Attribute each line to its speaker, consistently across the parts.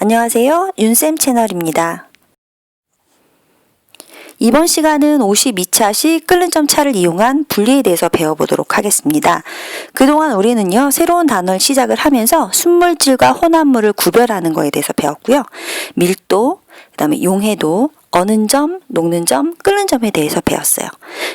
Speaker 1: 안녕하세요. 윤쌤 채널입니다. 이번 시간은 52차시 끓는 점 차를 이용한 분리에 대해서 배워보도록 하겠습니다. 그동안 우리는요, 새로운 단어를 시작을 하면서 순물질과 혼합물을 구별하는 거에 대해서 배웠고요. 밀도, 그 다음에 용해도, 어는 점, 녹는 점, 끓는 점에 대해서 배웠어요.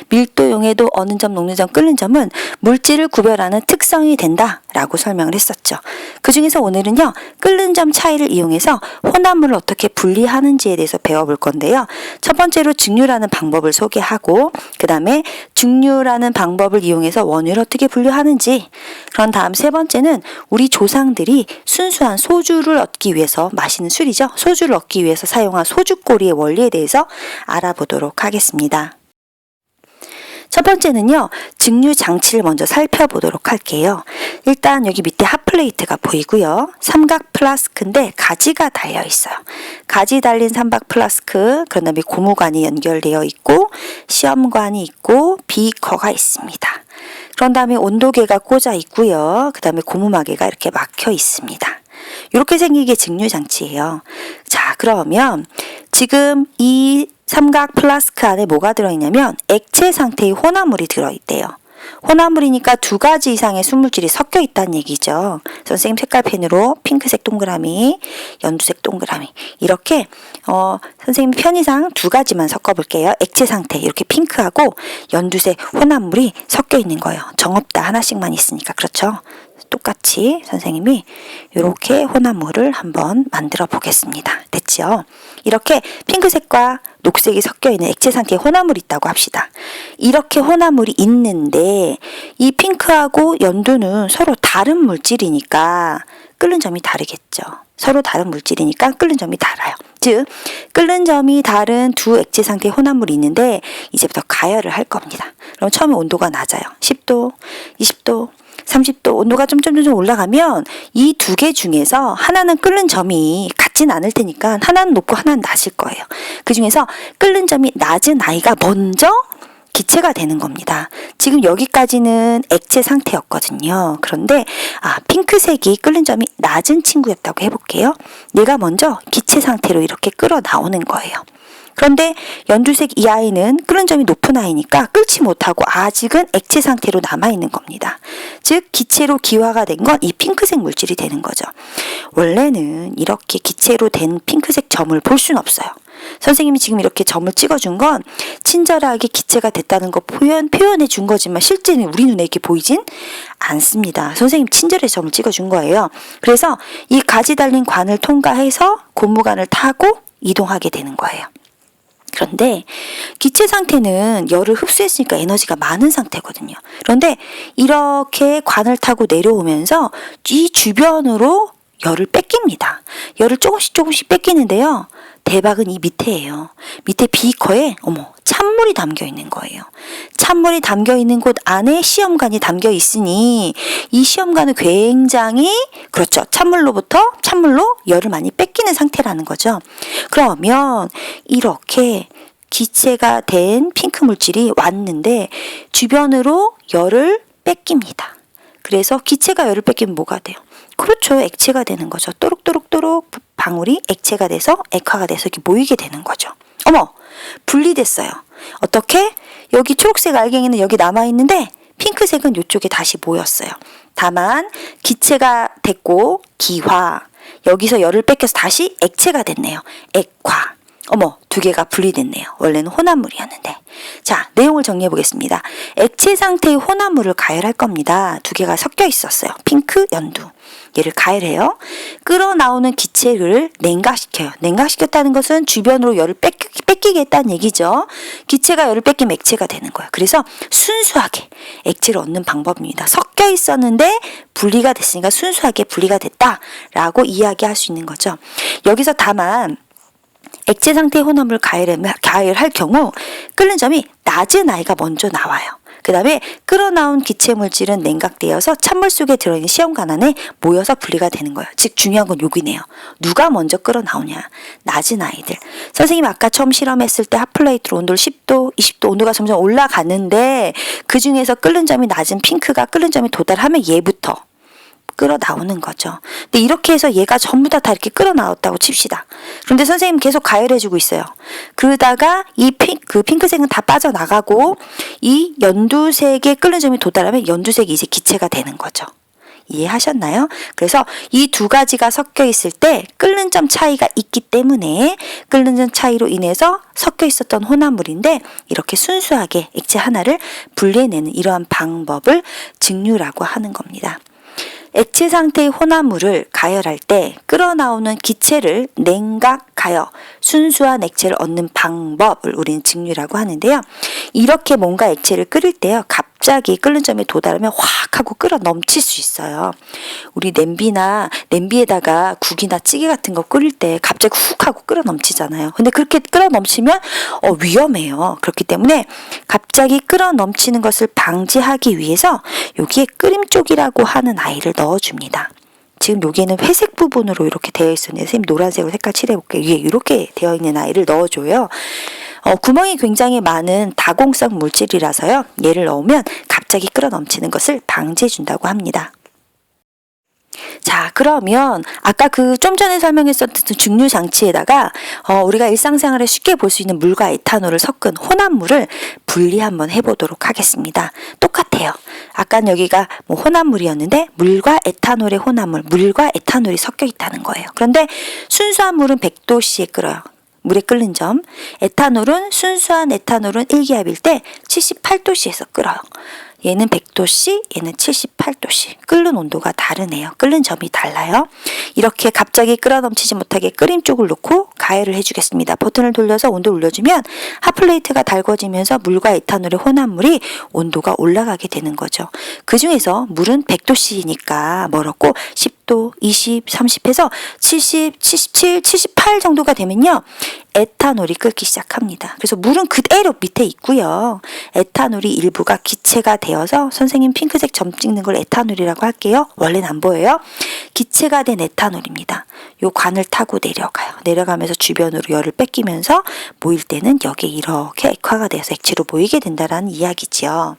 Speaker 1: 밀도, 용해도, 어는 점, 녹는 점, 끓는 점은 물질을 구별하는 특성이 된다라고 설명을 했었죠. 그 중에서 오늘은요, 끓는 점 차이를 이용해서 혼합물을 어떻게 분리하는지에 대해서 배워볼 건데요. 첫 번째로 증류라는 방법을 소개하고, 그 다음에 증류라는 방법을 이용해서 원유를 어떻게 분류하는지, 그런 다음 세 번째는 우리 조상들이 순수한 소주를 얻기 위해서, 마시는 술이죠. 소주를 얻기 위해서 사용한 소주꼬리의 원리에 대해서 알아보도록 하겠습니다. 첫 번째는요, 증류 장치를 먼저 살펴보도록 할게요. 일단 여기 밑에 핫플레이트가 보이고요. 삼각 플라스크인데 가지가 달려 있어요. 가지 달린 삼각 플라스크, 그런 다음에 고무관이 연결되어 있고 시험관이 있고 비커가 있습니다. 그런 다음에 온도계가 꽂아 있고요. 그 다음에 고무마개가 이렇게 막혀 있습니다. 이렇게 생긴 게 증류 장치예요. 자, 그러면 지금 이 삼각 플라스크 안에 뭐가 들어있냐면 액체 상태의 혼합물이 들어있대요. 혼합물이니까 두 가지 이상의 순물질이 섞여 있다는 얘기죠. 선생님 색깔펜으로 핑크색 동그라미, 연두색 동그라미 이렇게 선생님 편의상 두 가지만 섞어볼게요. 액체 상태 이렇게 핑크하고 연두색 혼합물이 섞여 있는 거예요. 정없다 하나씩만 있으니까 그렇죠. 똑같이 선생님이 이렇게 혼합물을 한번 만들어 보겠습니다. 됐죠? 이렇게 핑크색과 녹색이 섞여 있는 액체 상태의 혼합물이 있다고 합시다. 이렇게 혼합물이 있는데 이 핑크하고 연두는 서로 다른 물질이니까 끓는 점이 다르겠죠. 서로 다른 물질이니까 끓는 점이 달라요. 즉 끓는 점이 다른 두 액체 상태의 혼합물이 있는데 이제부터 가열을 할 겁니다. 그럼 처음에 온도가 낮아요. 10도, 20도, 30도 온도가 좀 올라가면 이 두 개 중에서 하나는 끓는 점이 같진 않을 테니까 하나는 높고 하나는 낮을 거예요. 그 중에서 끓는 점이 낮은 아이가 먼저 기체가 되는 겁니다. 지금 여기까지는 액체 상태였거든요. 그런데 핑크색이 끓는 점이 낮은 친구였다고 해볼게요. 얘가 먼저 기체 상태로 이렇게 끓어 나오는 거예요. 그런데 연두색 이 아이는 끓는 점이 높은 아이니까 끓지 못하고 아직은 액체 상태로 남아있는 겁니다. 즉 기체로 기화가 된 건 이 핑크색 물질이 되는 거죠. 원래는 이렇게 기체로 된 핑크색 점을 볼 수는 없어요. 선생님이 지금 이렇게 점을 찍어준 건 친절하게 기체가 됐다는 거 표현해 준 거지만 실제는 우리 눈에 이렇게 보이진 않습니다. 선생님 친절히 점을 찍어준 거예요. 그래서 이 가지 달린 관을 통과해서 고무관을 타고 이동하게 되는 거예요. 그런데 기체 상태는 열을 흡수했으니까 에너지가 많은 상태거든요. 그런데 이렇게 관을 타고 내려오면서 이 주변으로 열을 뺏깁니다. 열을 조금씩 뺏기는데요. 대박은 이 밑에예요. 밑에 비커에 찬물이 담겨 있는 거예요. 찬물이 담겨 있는 곳 안에 시험관이 담겨 있으니 이 시험관은 굉장히 그렇죠. 찬물로 열을 많이 뺏기는 상태라는 거죠. 그러면 이렇게 기체가 된 핑크 물질이 왔는데 주변으로 열을 뺏깁니다. 그래서 기체가 열을 뺏기면 뭐가 돼요? 그렇죠. 액체가 되는 거죠. 또록또록 방울이 액체가 돼서 액화가 돼서 이렇게 모이게 되는 거죠. 분리됐어요. 어떻게? 여기 초록색 알갱이는 여기 남아있는데 핑크색은 이쪽에 다시 모였어요. 다만 기체가 됐고 기화, 여기서 열을 뺏겨서 다시 액체가 됐네요. 액화. 두 개가 분리됐네요. 원래는 혼합물이었는데. 자, 내용을 정리해 보겠습니다. 액체 상태의 혼합물을 가열할 겁니다. 두 개가 섞여 있었어요. 핑크, 연두. 얘를 가열해요. 끓어나오는 기체를 냉각시켜요. 냉각시켰다는 것은 주변으로 열을 뺏기게 했다는 얘기죠. 기체가 열을 뺏기면 액체가 되는 거예요. 그래서 순수하게 액체를 얻는 방법입니다. 섞여 있었는데 분리가 됐으니까 순수하게 분리가 됐다라고 이야기할 수 있는 거죠. 여기서 다만 액체 상태의 혼합물을 가열할 경우 끓는 점이 낮은 아이가 먼저 나와요. 그 다음에 끓어나온 기체 물질은 냉각되어서 찬물 속에 들어있는 시험관 안에 모여서 분리가 되는 거예요. 즉 중요한 건 여기네요. 누가 먼저 끓어나오냐. 낮은 아이들. 선생님 아까 처음 실험했을 때 핫플레이트로 온도를 10도, 20도 온도가 점점 올라가는데 그 중에서 끓는 점이 낮은 핑크가 끓는 점이 도달하면 얘부터 끓어 나오는 거죠. 근데 이렇게 해서 얘가 전부 다 이렇게 끓어 나왔다고 칩시다. 그런데 선생님 계속 가열해주고 있어요. 그러다가 그 핑크색은 다 빠져나가고 이 연두색의 끓는 점이 도달하면 연두색이 이제 기체가 되는 거죠. 이해하셨나요? 그래서 이 두 가지가 섞여 있을 때 끓는 점 차이가 있기 때문에 끓는 점 차이로 인해서 섞여 있었던 혼합물인데 이렇게 순수하게 액체 하나를 분리해내는 이러한 방법을 증류라고 하는 겁니다. 액체 상태의 혼합물을 가열할 때 끓어나오는 기체를 냉각 가열, 순수한 액체를 얻는 방법을 우리는 증류라고 하는데요. 이렇게 뭔가 액체를 끓일 때요. 갑자기 끓는 점에 도달하면 확 하고 끓어 넘칠 수 있어요. 우리 냄비에다가 국이나 찌개 같은 거 끓일 때 갑자기 훅 하고 끓어 넘치잖아요. 근데 그렇게 끓어 넘치면 위험해요. 그렇기 때문에 갑자기 끓어 넘치는 것을 방지하기 위해서 여기에 끓임쪽이라고 하는 아이를 넣어줍니다. 지금 여기에는 회색 부분으로 이렇게 되어 있었는데 선생님 노란색으로 색깔 칠해볼게요. 위에 이렇게 되어 있는 아이를 넣어줘요. 구멍이 굉장히 많은 다공성 물질이라서요. 얘를 넣으면 갑자기 끓어 넘치는 것을 방지해 준다고 합니다. 자, 그러면 아까 그 좀 전에 설명했었던 증류 장치에다가 우리가 일상생활에 쉽게 볼 수 있는 물과 에탄올을 섞은 혼합물을 분리 한번 해보도록 하겠습니다. 똑같아요. 아까는 여기가 혼합물이었는데 물과 에탄올의 혼합물, 물과 에탄올이 섞여 있다는 거예요. 그런데 순수한 물은 100도씨에 끓어요. 물에 끓는 점. 에탄올은 순수한 에탄올은 일기압일 때 78도씨에서 끓어요. 얘는 100도씨, 얘는 78도씨. 끓는 온도가 다르네요. 끓는 점이 달라요. 이렇게 갑자기 끓어 넘치지 못하게 끓임 쪽을 놓고 가열을 해주겠습니다. 버튼을 돌려서 온도를 올려주면 핫플레이트가 달궈지면서 물과 에탄올의 혼합물이 온도가 올라가게 되는 거죠. 그 중에서 물은 100도씨니까 멀었고 10도, 20, 30 해서 70, 77, 78 정도가 되면요. 에탄올이 끓기 시작합니다. 그래서 물은 그대로 밑에 있고요. 에탄올이 일부가 기체가 되어서 선생님 핑크색 점 찍는 걸 에탄올이라고 할게요. 원래는 안 보여요. 기체가 된 에탄올입니다. 요 관을 타고 내려가요. 내려가면서 주변으로 열을 뺏기면서 모일 때는 여기에 이렇게 액화가 돼서 액체로 모이게 된다는 이야기지요.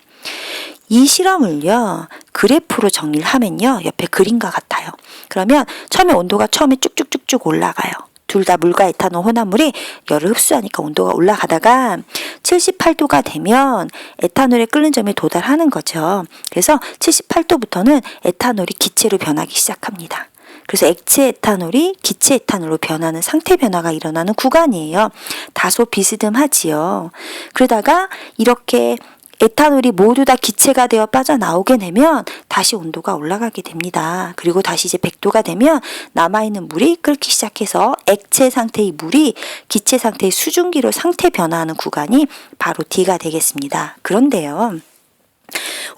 Speaker 1: 이 실험을요. 그래프로 정리를 하면요. 옆에 그림과 같아요. 그러면 처음에 온도가 쭉쭉쭉쭉 올라가요. 둘 다 물과 에탄올 혼합물이 열을 흡수하니까 온도가 올라가다가 78도가 되면 에탄올의 끓는 점에 도달하는 거죠. 그래서 78도부터는 에탄올이 기체로 변하기 시작합니다. 그래서 액체 에탄올이 기체 에탄올로 변하는 상태 변화가 일어나는 구간이에요. 다소 비스듬하지요. 그러다가 이렇게 에탄올이 모두 다 기체가 되어 빠져나오게 되면 다시 온도가 올라가게 됩니다. 그리고 다시 이제 100도가 되면 남아있는 물이 끓기 시작해서 액체 상태의 물이 기체 상태의 수증기로 상태 변화하는 구간이 바로 D가 되겠습니다. 그런데요.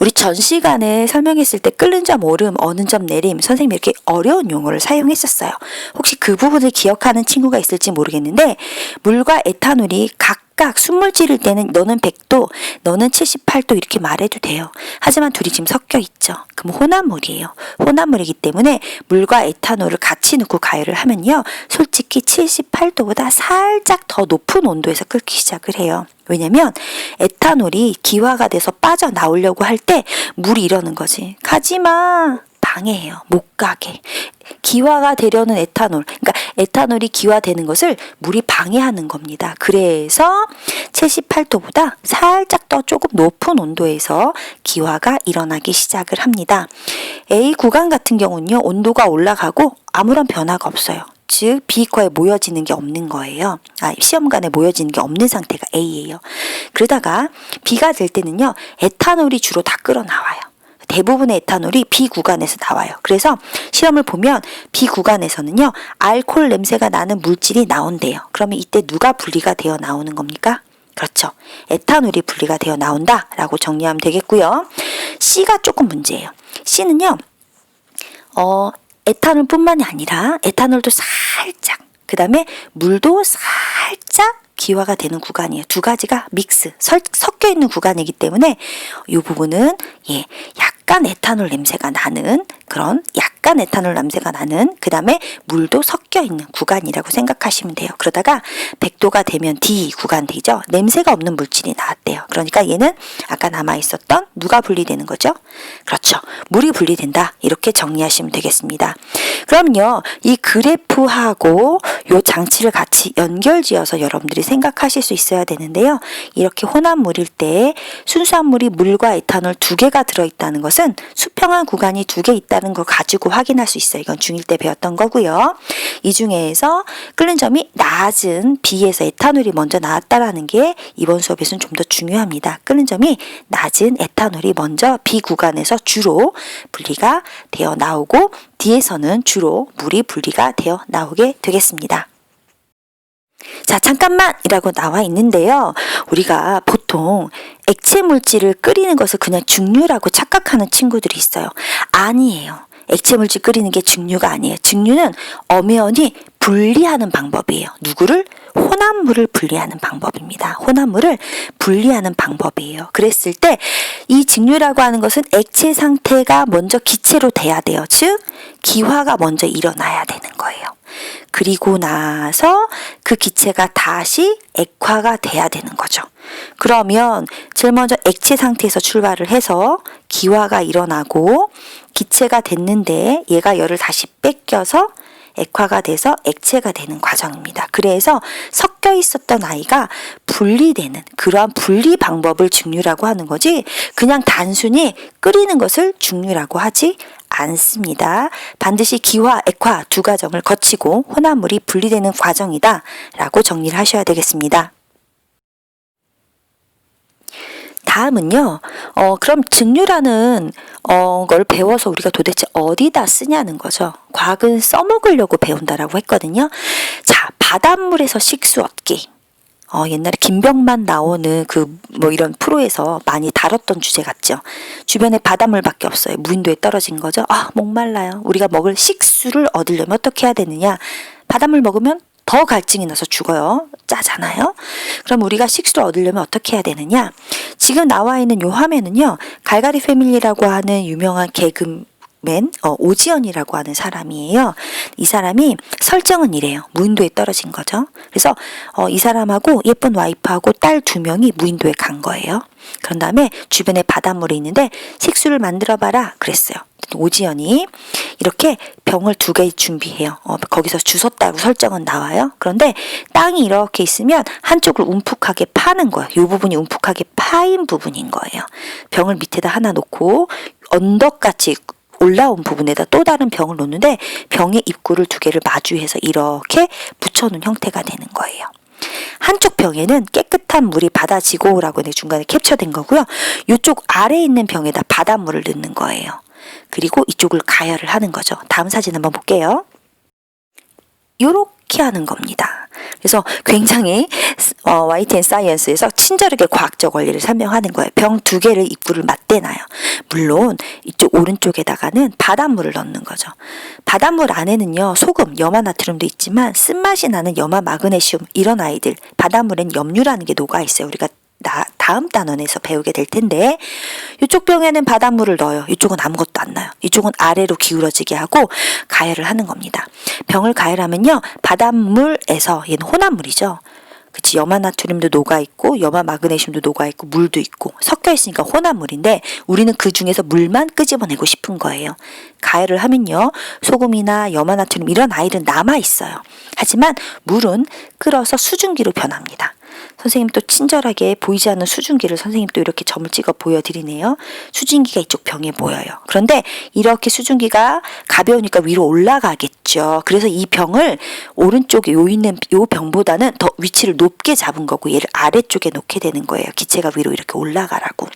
Speaker 1: 우리 전 시간에 설명했을 때 끓는 점 오름, 어는 점 내림 선생님이 이렇게 어려운 용어를 사용했었어요. 혹시 그 부분을 기억하는 친구가 있을지 모르겠는데 물과 에탄올이 각각 순물질일 때는 너는 100도, 너는 78도 이렇게 말해도 돼요. 하지만 둘이 지금 섞여 있죠. 그럼 혼합물이에요. 혼합물이기 때문에 물과 에탄올을 같이 넣고 가열을 하면요. 솔직히 78도보다 살짝 더 높은 온도에서 끓기 시작을 해요. 왜냐면 에탄올이 기화가 돼서 빠져나오려고 할 때 물이 이러는 거지. 가지마. 방해해요. 못 가게. 기화가 되려는 에탄올, 그러니까 에탄올이 기화되는 것을 물이 방해하는 겁니다. 그래서 78도보다 살짝 더 조금 높은 온도에서 기화가 일어나기 시작을 합니다. A 구간 같은 경우는요. 온도가 올라가고 아무런 변화가 없어요. 즉 비커에 모여지는 게 없는 거예요. 시험관에 모여지는 게 없는 상태가 A예요. 그러다가 B가 될 때는요. 에탄올이 주로 다 끓어나와요. 대부분의 에탄올이 B 구간에서 나와요. 그래서 시험을 보면 B 구간에서는요. 알코올 냄새가 나는 물질이 나온대요. 그러면 이때 누가 분리가 되어 나오는 겁니까? 그렇죠. 에탄올이 분리가 되어 나온다라고 정리하면 되겠고요. C가 조금 문제예요. C는요. 에탄올뿐만이 아니라 에탄올도 살짝, 그 다음에 물도 살짝 기화가 되는 구간이에요. 두 가지가 섞여 있는 구간이기 때문에 이 부분은 약간 에탄올 냄새가 나는 그런 약간 에탄올 냄새가 나는, 그 다음에 물도 섞여 있는 구간이라고 생각하시면 돼요. 그러다가 100도가 되면 D 구간 되죠. 냄새가 없는 물질이 나왔대요. 그러니까 얘는 아까 남아있었던 누가 분리되는 거죠? 그렇죠. 물이 분리된다. 이렇게 정리하시면 되겠습니다. 그럼요, 이 그래프하고 요 장치를 같이 연결지어서 여러분들이 생각하실 수 있어야 되는데요. 이렇게 혼합물일 때 순수한 물이 물과 에탄올 두 개가 들어있다는 것은 수평한 구간이 두 개 있다는 걸 가지고 확인할 수 있어요. 이건 중1 때 배웠던 거고요. 이 중에서 끓는 점이 낮은 B에서 에탄올이 먼저 나왔다라는 게 이번 수업에서는 좀 더 중요합니다. 끓는 점이 낮은 에탄올이 먼저 B 구간에서 주로 분리가 되어 나오고 D에서는 주로 물이 분리가 되어 나오게 되겠습니다. 자, 잠깐만 이라고 나와 있는데요. 우리가 보통 액체 물질을 끓이는 것을 그냥 증류라고 착각하는 친구들이 있어요. 아니에요. 액체 물질 끓이는 게 증류가 아니에요. 증류는 엄연히 분리하는 방법이에요. 누구를? 혼합물을 분리하는 방법입니다. 혼합물을 분리하는 방법이에요. 그랬을 때 이 증류라고 하는 것은 액체 상태가 먼저 기체로 돼야 돼요. 즉 기화가 먼저 일어나야 되는 거예요. 그리고 나서 그 기체가 다시 액화가 돼야 되는 거죠. 그러면 제일 먼저 액체 상태에서 출발을 해서 기화가 일어나고 기체가 됐는데 얘가 열을 다시 뺏겨서 액화가 돼서 액체가 되는 과정입니다. 그래서 섞여 있었던 아이가 분리되는 그러한 분리 방법을 증류라고 하는 거지, 그냥 단순히 끓이는 것을 증류라고 하지 않습니다. 반드시 기화, 액화 두 과정을 거치고 혼합물이 분리되는 과정이다 라고 정리를 하셔야 되겠습니다. 다음은요, 그럼 증류라는 걸 배워서 우리가 도대체 어디다 쓰냐는 거죠. 과학은 써먹으려고 배운다라고 했거든요. 자, 바닷물에서 식수 얻기. 옛날에 김병만 나오는 이런 프로에서 많이 다뤘던 주제 같죠. 주변에 바닷물밖에 없어요. 무인도에 떨어진 거죠. 아, 목말라요. 우리가 먹을 식수를 얻으려면 어떻게 해야 되느냐. 바닷물 먹으면 더 갈증이 나서 죽어요. 짜잖아요. 그럼 우리가 식수를 얻으려면 어떻게 해야 되느냐. 지금 나와 있는 요 화면은요, 갈가리 패밀리라고 하는 유명한 개그맨 오지연이라고 하는 사람이에요. 이 사람이 설정은 이래요. 무인도에 떨어진 거죠. 그래서 이 사람하고 예쁜 와이프하고 딸 2명이 무인도에 간 거예요. 그런 다음에 주변에 바닷물이 있는데 식수를 만들어 봐라 그랬어요. 오지연이 이렇게 병을 2개 준비해요. 거기서 주웠다고 설정은 나와요. 그런데 땅이 이렇게 있으면 한쪽을 움푹하게 파는 거예요. 이 부분이 움푹하게 파인 부분인 거예요. 병을 밑에다 하나 놓고 언덕같이 올라온 부분에다 또 다른 병을 놓는데 병의 입구를 2개를 마주해서 이렇게 붙여놓은 형태가 되는 거예요. 한쪽 병에는 깨끗한 물이 받아지고라고 중간에 캡처된 거고요. 이쪽 아래에 있는 병에다 바닷물을 넣는 거예요. 그리고 이쪽을 가열을 하는 거죠. 다음 사진 한번 볼게요. 요렇게 하는 겁니다. 그래서 굉장히 YTN 사이언스에서 친절하게 과학적 원리를 설명하는 거예요. 병 2개를 입구를 맞대놔요. 물론 이쪽 오른쪽에다가는 바닷물을 넣는 거죠. 바닷물 안에는요, 소금, 염화나트륨도 있지만 쓴맛이 나는 염화 마그네슘, 이런 아이들, 바닷물엔 염류라는 게 녹아 있어요. 우리가 다음 단원에서 배우게 될 텐데, 이쪽 병에는 바닷물을 넣어요. 이쪽은 아무것도 안 넣어요. 이쪽은 아래로 기울어지게 하고 가열을 하는 겁니다. 병을 가열하면요, 바닷물에서, 얘는 혼합물이죠. 그치, 염화나트륨도 녹아있고 염화 마그네슘도 녹아있고 물도 있고 섞여 있으니까 혼합물인데 우리는 그 중에서 물만 끄집어내고 싶은 거예요. 가열을 하면요, 소금이나 염화나트륨 이런 아이들은 남아있어요. 하지만 물은 끓어서 수증기로 변합니다. 선생님 또 친절하게 보이지 않는 수증기를 선생님 또 이렇게 점을 찍어 보여드리네요. 수증기가 이쪽 병에 모여요. 그런데 이렇게 수증기가 가벼우니까 위로 올라가겠죠. 그래서 이 병을 오른쪽에 있는 요 병보다는 더 위치를 높게 잡은 거고 얘를 아래쪽에 놓게 되는 거예요. 기체가 위로 이렇게 올라가라고.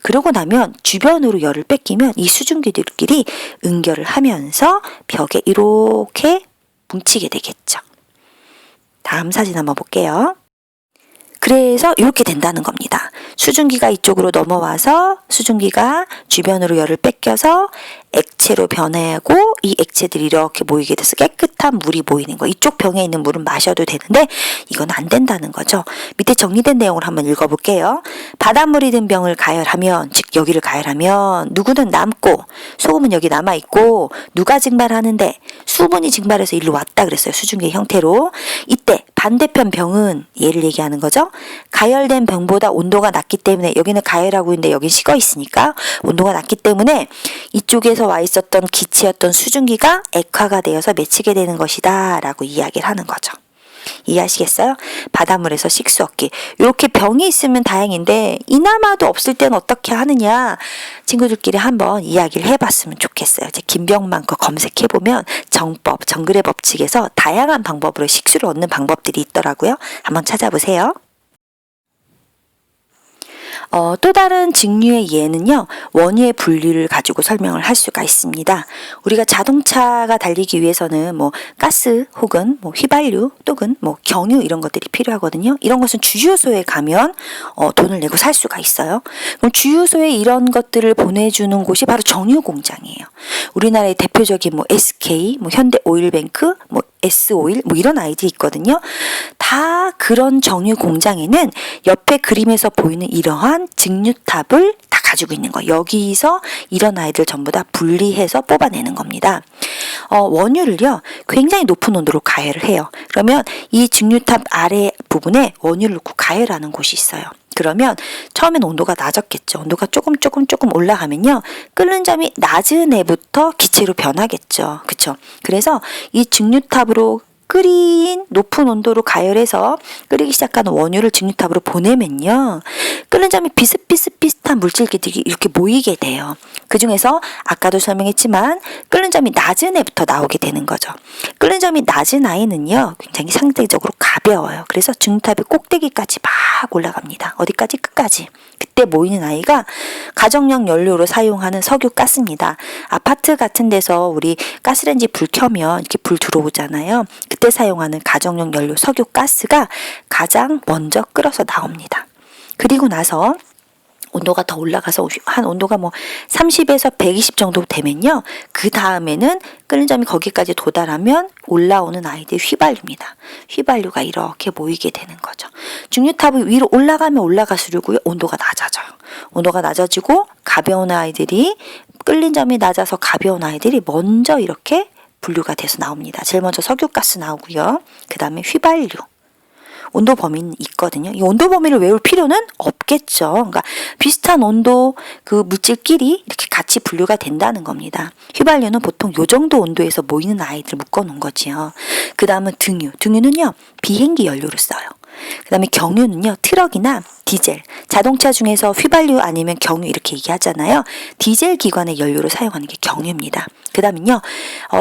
Speaker 1: 그러고 나면 주변으로 열을 뺏기면 이 수증기들끼리 응결을 하면서 벽에 이렇게 뭉치게 되겠죠. 다음 사진 한번 볼게요. 그래서 이렇게 된다는 겁니다. 수증기가 이쪽으로 넘어와서 수증기가 주변으로 열을 뺏겨서 액체로 변하고 이 액체들이 이렇게 모이게 돼서 깨끗한 물이 모이는 거. 이쪽 병에 있는 물은 마셔도 되는데 이건 안 된다는 거죠. 밑에 정리된 내용을 한번 읽어볼게요. 바닷물이 든 병을 가열하면, 즉 여기를 가열하면 누구는 남고 소금은 여기 남아있고 누가 증발하는데 수분이 증발해서 일로 왔다 그랬어요. 수증기의 형태로. 이때 반대편 병은 얘를 얘기하는 거죠. 가열된 병보다 온도가 낮기 때문에 여기는 가열하고 있는데 여긴 식어 있으니까 온도가 낮기 때문에 이쪽에서 와 있었던 기체였던 수증기가 액화가 되어서 맺히게 되는 것이다 라고 이야기를 하는 거죠. 이해하시겠어요? 바닷물에서 식수 얻기. 이렇게 병이 있으면 다행인데 이나마도 없을 때는 어떻게 하느냐, 친구들끼리 한번 이야기를 해봤으면 좋겠어요. 이제 김병만 거 검색해보면 정법, 정글의 법칙에서 다양한 방법으로 식수를 얻는 방법들이 있더라고요. 한번 찾아보세요. 또 다른 직류의 예는요, 원유의 분류를 가지고 설명을 할 수가 있습니다. 우리가 자동차가 달리기 위해서는 뭐 가스 혹은 뭐 휘발유 또는 뭐 경유 이런 것들이 필요하거든요. 이런 것은 주유소에 가면 돈을 내고 살 수가 있어요. 그럼 주유소에 이런 것들을 보내주는 곳이 바로 정유 공장이에요. 우리나라의 대표적인 뭐 SK, 뭐 현대오일뱅크, 뭐 S오일 뭐 이런 아이들이 있거든요. 다 그런 정유 공장에는 옆에 그림에서 보이는 이러한 직류탑을 다 가지고 있는 거예요. 여기서 이런 아이들 전부 다 분리해서 뽑아내는 겁니다. 원유를요 굉장히 높은 온도로 가열을 해요. 그러면 이 직류탑 아래 부분에 원유를 넣고 가열하는 곳이 있어요. 그러면 처음엔 온도가 낮았겠죠. 온도가 조금 올라가면요, 끓는 점이 낮은 애부터 기체로 변하겠죠. 그쵸? 그래서 이 직류탑으로 끓인 높은 온도로 가열해서 끓이기 시작한 원유를 직류탑으로 보내면요, 끓는 점이 비슷비슷한 물질들이 이렇게 모이게 돼요. 그 중에서 아까도 설명했지만 끓는 점이 낮은 애부터 나오게 되는 거죠. 끓는 점이 낮은 아이는요 굉장히 상대적으로 가벼워요. 그래서 직류탑의 꼭대기까지 막 올라갑니다. 어디까지? 끝까지. 그때 모이는 아이가 가정용 연료로 사용하는 석유가스입니다. 아파트 같은 데서 우리 가스레인지 불 켜면 이렇게 불 들어오잖아요. 그때 사용하는 가정용 연료 석유가스가 가장 먼저 끓어서 나옵니다. 그리고 나서 온도가 더 올라가서 한 온도가 뭐 30에서 120 정도 되면요, 그 다음에는 끓는 점이 거기까지 도달하면 올라오는 아이들이 휘발유입니다. 휘발유가 이렇게 모이게 되는 거죠. 직류탑이 위로 올라가면 올라갈수록 온도가 낮아져요. 온도가 낮아지고 가벼운 아이들이, 끓는 점이 낮아서 가벼운 아이들이 먼저 이렇게 분류가 돼서 나옵니다. 제일 먼저 석유가스 나오고요. 그 다음에 휘발유. 온도 범위는 있거든요. 이 온도 범위를 외울 필요는 없겠죠. 그러니까 비슷한 온도 그 물질끼리 이렇게 같이 분류가 된다는 겁니다. 휘발유는 보통 요 정도 온도에서 모이는 아이들 묶어놓은 거지요. 그 다음은 등유. 등유는요 비행기 연료로 써요. 그 다음에 경유는요 트럭이나 디젤, 자동차 중에서 휘발유 아니면 경유 이렇게 얘기하잖아요. 디젤 기관의 연료로 사용하는 게 경유입니다. 그 다음은요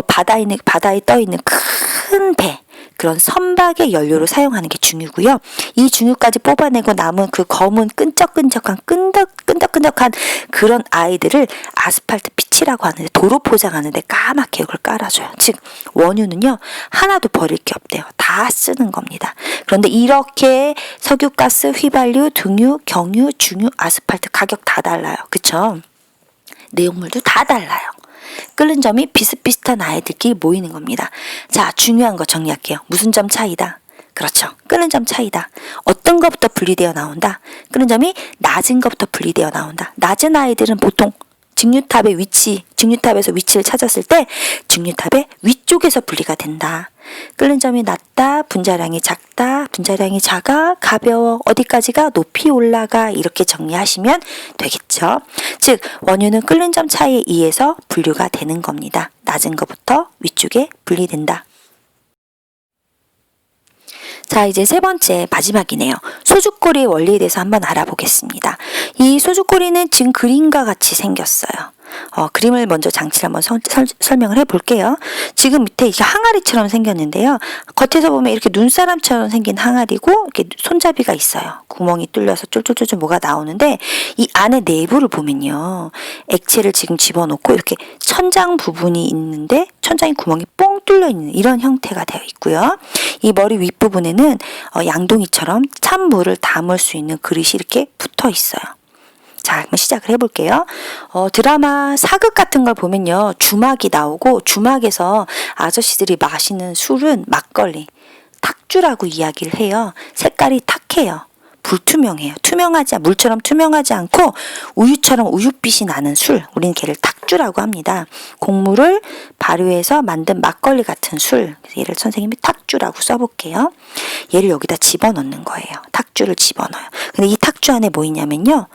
Speaker 1: 바다에 떠있는 큰 배, 그런 선박의 연료로 사용하는 게 중유고요. 이 중유까지 뽑아내고 남은 그 검은 끈적끈적한 그런 아이들을 아스팔트 피치라고 하는데, 도로 포장하는데 까맣게 이걸 깔아줘요. 즉 원유는요 하나도 버릴 게 없대요. 다 쓰는 겁니다. 그런데 이렇게 석유가스, 휘발유, 등유, 경유, 중유, 아스팔트 가격 다 달라요. 그쵸? 내용물도 다 달라요. 끓는 점이 비슷비슷한 아이들끼리 모이는 겁니다. 자, 중요한 거 정리할게요. 무슨 점 차이다? 그렇죠. 끓는 점 차이다. 어떤 것부터 분리되어 나온다? 끓는 점이 낮은 것부터 분리되어 나온다. 낮은 아이들은 보통 직류탑에서 위치를 찾았을 때 직류탑의 위쪽에서 분리가 된다. 끓는 점이 낮다, 분자량이 작다, 분자량이 작아, 가벼워, 어디까지가 높이 올라가, 이렇게 정리하시면 되겠죠. 즉 원유는 끓는 점 차이에 의해서 분류가 되는 겁니다. 낮은 것부터 위쪽에 분리된다. 자, 이제 세 번째 마지막이네요. 소주꼬리의 원리에 대해서 한번 알아보겠습니다. 이 소주꼬리는 지금 그림과 같이 생겼어요. 그림을 먼저 장치를 한번 설명을 해볼게요. 지금 밑에 이게 항아리처럼 생겼는데요. 겉에서 보면 이렇게 눈사람처럼 생긴 항아리고 이렇게 손잡이가 있어요. 구멍이 뚫려서 쫄쫄쫄쫄 뭐가 나오는데 이 안에 내부를 보면요. 액체를 지금 집어넣고 이렇게 천장 부분이 있는데 천장에 구멍이 뽕 뚫려 있는 이런 형태가 되어 있고요. 이 머리 윗부분에는 양동이처럼 찬물을 담을 수 있는 그릇이 이렇게 붙어 있어요. 자, 한번 시작을 해볼게요. 드라마 사극 같은 걸 보면요. 주막이 나오고 주막에서 아저씨들이 마시는 술은 막걸리, 탁주라고 이야기를 해요. 색깔이 탁해요. 불투명해요. 물처럼 투명하지 않고 우유처럼 우윳빛이 나는 술. 우리는 걔를 탁주라고 합니다. 곡물을 발효해서 만든 막걸리 같은 술. 얘를 선생님이 탁주라고 써볼게요. 얘를 여기다 집어넣는 거예요. 탁주를 집어넣어요. 근데 이 탁주 안에 뭐 있냐면요.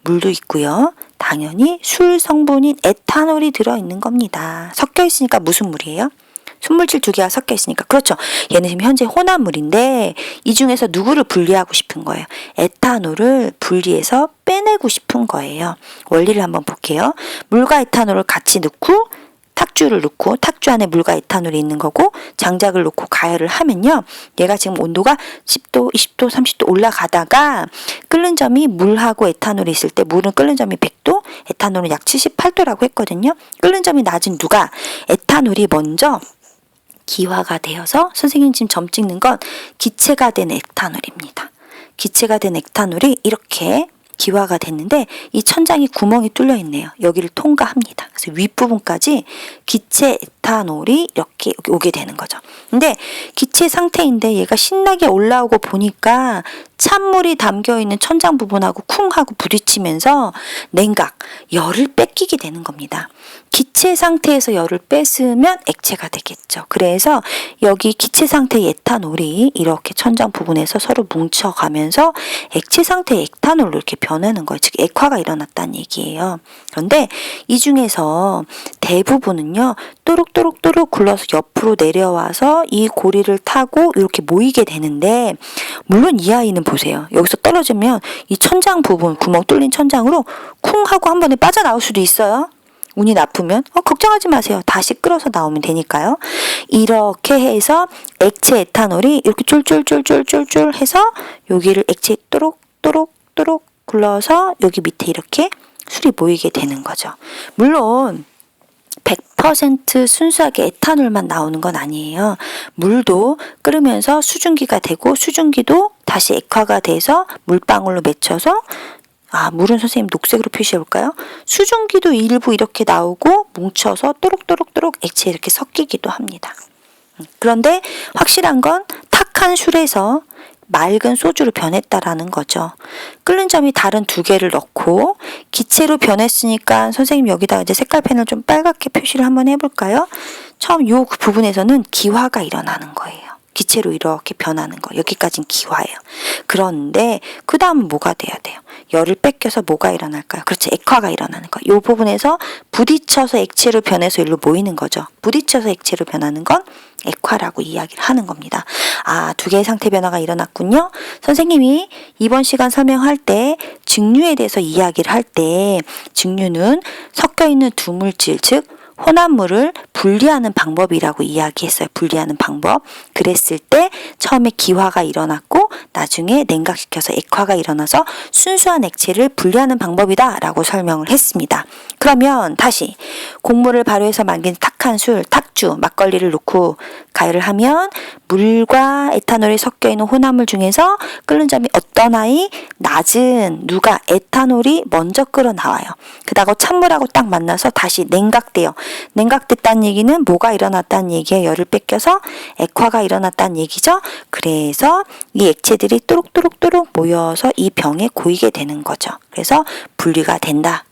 Speaker 1: 물도 있고요. 당연히 술 성분인 에탄올이 들어있는 겁니다. 섞여 있으니까 무슨 물이에요? 순물질 두 개가 섞여 있으니까. 그렇죠. 얘는 지금 현재 혼합물인데 이 중에서 누구를 분리하고 싶은 거예요? 에탄올을 분리해서 빼내고 싶은 거예요. 원리를 한번 볼게요. 물과 에탄올을 같이 넣고 탁주를 넣고 탁주 안에 물과 에탄올이 있는 거고 장작을 넣고 가열을 하면요. 얘가 지금 온도가 10도, 20도, 30도 올라가다가 끓는 점이 물하고 에탄올이 있을 때 물은 끓는 점이 100도, 에탄올은 약 78도라고 했거든요. 끓는 점이 낮은 누가? 에탄올이 먼저 기화가 되어서 선생님 지금 점 찍는 건 기체가 된 에탄올입니다. 기체가 된 에탄올이 이렇게 기화가 됐는데 이 천장에 구멍이 뚫려 있네요. 여기를 통과합니다. 그래서 윗부분까지 기체 에탄올이 이렇게 오게 되는 거죠. 근데 기체 상태인데 얘가 신나게 올라오고 보니까 찬물이 담겨있는 천장 부분하고 쿵 하고 부딪히면서 냉각, 열을 뺏기게 되는 겁니다. 기체 상태에서 열을 뺏으면 액체가 되겠죠. 그래서 여기 기체 상태의 에탄올이 이렇게 천장 부분에서 서로 뭉쳐가면서 액체 상태의 에탄올로 이렇게 변하는 거예요. 즉 액화가 일어났다는 얘기예요. 그런데 이 중에서 대부분은요. 또록또록 굴러서 옆으로 내려와서 이 고리를 타고 이렇게 모이게 되는데 물론 이 아이는 보세요. 여기서 떨어지면 이 천장 부분, 구멍 뚫린 천장으로 쿵 하고 한 번에 빠져나올 수도 있어요. 운이 나쁘면 걱정하지 마세요. 다시 끌어서 나오면 되니까요. 이렇게 해서 액체 에탄올이 이렇게 쫄쫄쫄쫄쫄쫄 해서 여기를 액체 또록 굴러서 여기 밑에 이렇게 술이 모이게 되는 거죠. 물론 100% 순수하게 에탄올만 나오는 건 아니에요. 물도 끓으면서 수증기가 되고 수증기도 다시 액화가 돼서 물방울로 맺혀서 물은 선생님 녹색으로 표시해 볼까요? 수증기도 일부 이렇게 나오고 뭉쳐서 또록또록 액체에 이렇게 섞이기도 합니다. 그런데 확실한 건 탁한 술에서 맑은 소주로 변했다라는 거죠. 끓는 점이 다른 두 개를 넣고 기체로 변했으니까 선생님 여기다 이제 색깔펜을 좀 빨갛게 표시를 한번 해볼까요? 처음 요 부분에서는 기화가 일어나는 거예요. 기체로 이렇게 변하는 거. 여기까지는 기화예요. 그런데 그 다음은 뭐가 돼야 돼요? 열을 뺏겨서 뭐가 일어날까요? 그렇죠. 액화가 일어나는 거. 이 부분에서 부딪혀서 액체로 변해서 일로 모이는 거죠. 부딪혀서 액체로 변하는 건 액화라고 이야기를 하는 겁니다. 두 개의 상태 변화가 일어났군요. 선생님이 이번 시간 설명할 때 증류에 대해서 이야기를 할 때 증류는 섞여있는 두 물질, 즉 혼합물을 분리하는 방법이라고 이야기했어요. 분리하는 방법. 그랬을 때 처음에 기화가 일어났고 나중에 냉각시켜서 액화가 일어나서 순수한 액체를 분리하는 방법이다 라고 설명을 했습니다. 그러면 다시 곡물을 발효해서 만든 탁한 술, 탁주, 막걸리를 넣고 가열을 하면 물과 에탄올이 섞여있는 혼합물 중에서 끓는 점이 어떤 아이? 낮은 누가 에탄올이 먼저 끓어 나와요. 그다가 찬물하고 딱 만나서 다시 냉각돼요. 냉각됐다는 얘기는 뭐가 일어났다는 얘기예요. 열을 뺏겨서 액화가 일어났다는 얘기죠. 그래서 이 액체들이 또록또록 모여서 이 병에 고이게 되는 거죠. 그래서 분리가 된다.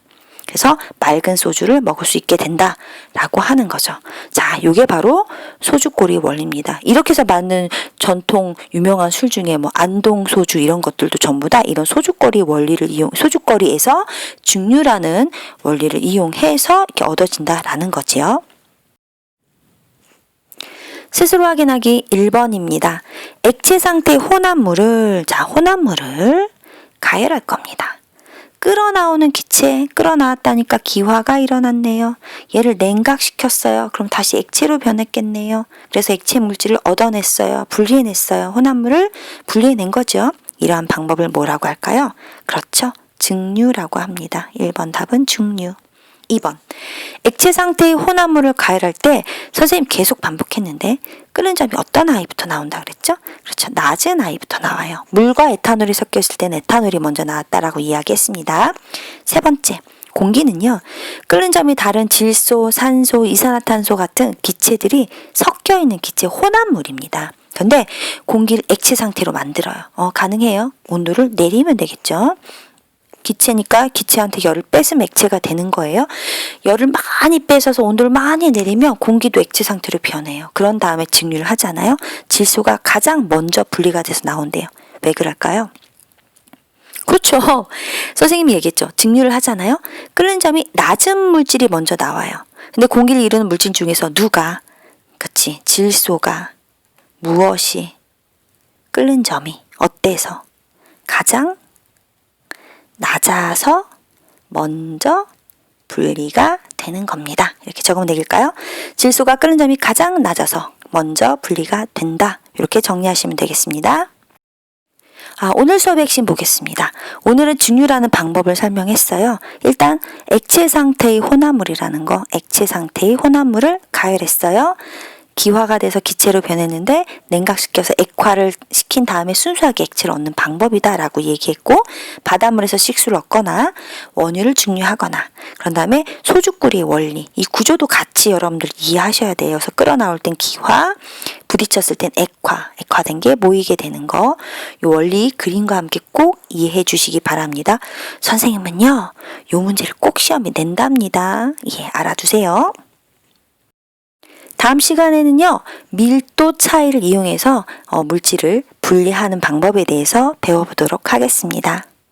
Speaker 1: 그래서 맑은 소주를 먹을 수 있게 된다 라고 하는 거죠. 자, 요게 바로 소주꼬리 원리입니다. 이렇게 해서 만든 전통 유명한 술 중에 안동 소주 이런 것들도 전부 다 이런 소주꼬리 원리를 소주거리에서 증류라는 원리를 이용해서 이렇게 얻어진다라는 거지요. 스스로 확인하기 1번입니다. 액체 상태 혼합물을 가열할 겁니다. 끓어나오는 기체, 끓어나왔다니까 기화가 일어났네요. 얘를 냉각시켰어요. 그럼 다시 액체로 변했겠네요. 그래서 액체 물질을 얻어냈어요. 분리해냈어요. 혼합물을 분리해낸 거죠. 이러한 방법을 뭐라고 할까요? 그렇죠. 증류라고 합니다. 1번 답은 증류. 2번. 액체 상태의 혼합물을 가열할 때 선생님 계속 반복했는데 끓는 점이 어떤 아이부터 나온다 그랬죠? 그렇죠. 낮은 아이부터 나와요. 물과 에탄올이 섞였을 땐 에탄올이 먼저 나왔다라고 이야기했습니다. 세 번째. 공기는요. 끓는 점이 다른 질소, 산소, 이산화탄소 같은 기체들이 섞여 있는 기체 혼합물입니다. 근데 공기를 액체 상태로 만들어요. 가능해요. 온도를 내리면 되겠죠. 기체니까 기체한테 열을 뺏으면 액체가 되는 거예요. 열을 많이 뺏어서 온도를 많이 내리면 공기도 액체 상태로 변해요. 그런 다음에 증류를 하잖아요. 질소가 가장 먼저 분리가 돼서 나온대요. 왜 그럴까요? 그렇죠. 선생님이 얘기했죠. 증류를 하잖아요. 끓는 점이 낮은 물질이 먼저 나와요. 근데 공기를 이루는 물질 중에서 누가, 그치, 질소가, 무엇이, 끓는 점이 어때서 가장 낮아서 먼저 분리가 되는 겁니다. 이렇게 적으면 되겠까요? 질소가 끓는 점이 가장 낮아서 먼저 분리가 된다. 이렇게 정리하시면 되겠습니다. 오늘 수업의 핵심 보겠습니다. 오늘은 증류라는 방법을 설명했어요. 일단 액체 상태의 혼합물이라는 거, 액체 상태의 혼합물을 가열했어요. 기화가 돼서 기체로 변했는데 냉각시켜서 액화를 시킨 다음에 순수하게 액체를 얻는 방법이다 라고 얘기했고, 바닷물에서 식수를 얻거나 원유를 증류하거나 그런 다음에 소주꾸리의 원리, 이 구조도 같이 여러분들 이해하셔야 돼요. 그래서 끓어나올 땐 기화, 부딪혔을 땐 액화된 게 모이게 되는 거, 이 원리 그림과 함께 꼭 이해해 주시기 바랍니다. 선생님은요, 이 문제를 꼭 시험에 낸답니다. 예, 알아두세요. 다음 시간에는요, 밀도 차이를 이용해서 물질을 분리하는 방법에 대해서 배워보도록 하겠습니다.